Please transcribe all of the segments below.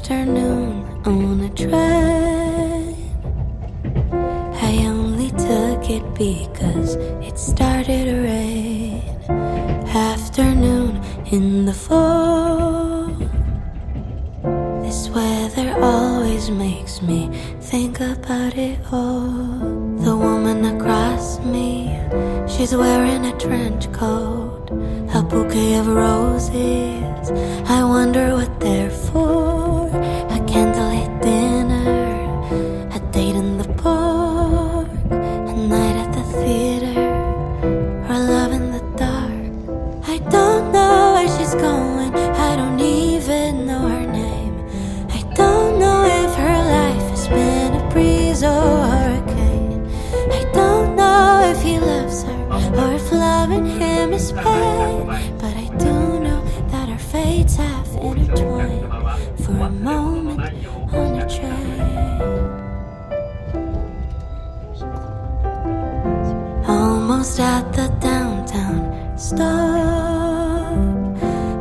afternoon on a train. I only took it because it started to rain. Afternoon in the fall. This weather always makes me think about it all. The woman across me, she's wearing a trench coat, a bouquet of roses. I wonder what they're for. A candlelit dinner, a date in the park, a night at the theater, or love in the dark. I don't know where she's going, I don't even know her name. I don't know if her life has been a breeze or a hurricane. I don't know if he loves her or if loving him is pain. But I do know that our fates have intertwined for a moment on a train. Almost at the downtown stop.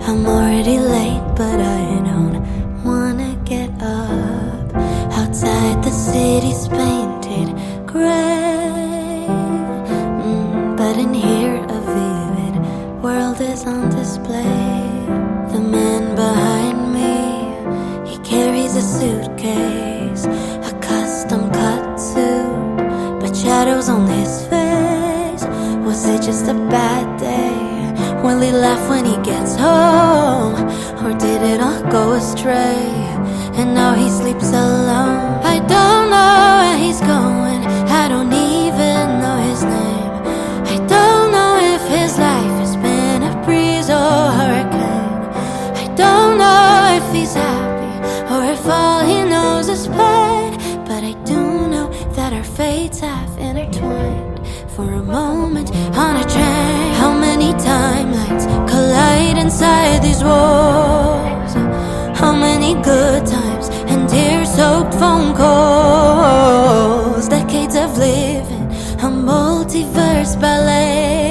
I'm already late, but I don't wanna get up. Outside the city's painted gray, but in here a vivid world is on display. The man behind me, he carries a suitcase, a custom cut suit, but shadows on his face. Was it just a bad day? Will he laugh when he gets home? Or did it all go astray, and now he sleeps alone? I don't know where he's going, I don't even know his name. I don't know if his life has been a breeze or a hurricane. I don't know if he's happy or if all he knows is pain. But I do know that our fates have intertwined for a moment on a train. How many timelines collide inside these walls? How many good times and tear-soaked phone calls? Decades of living, a multiverse ballet.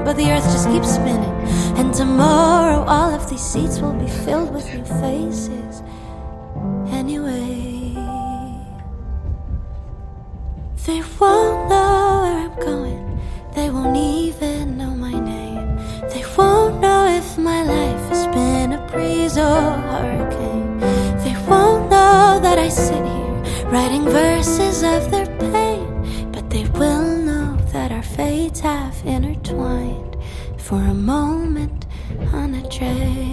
But the earth just keeps spinning, and tomorrow all of these seats will be filled with new faces anyway. They won't know where I'm going, they won't even know my name. They won't know if my life has been a breeze or a hurricane. They won't know that I sit here writing verses of their pain. But they will know that our fates have intertwined for a moment on a train.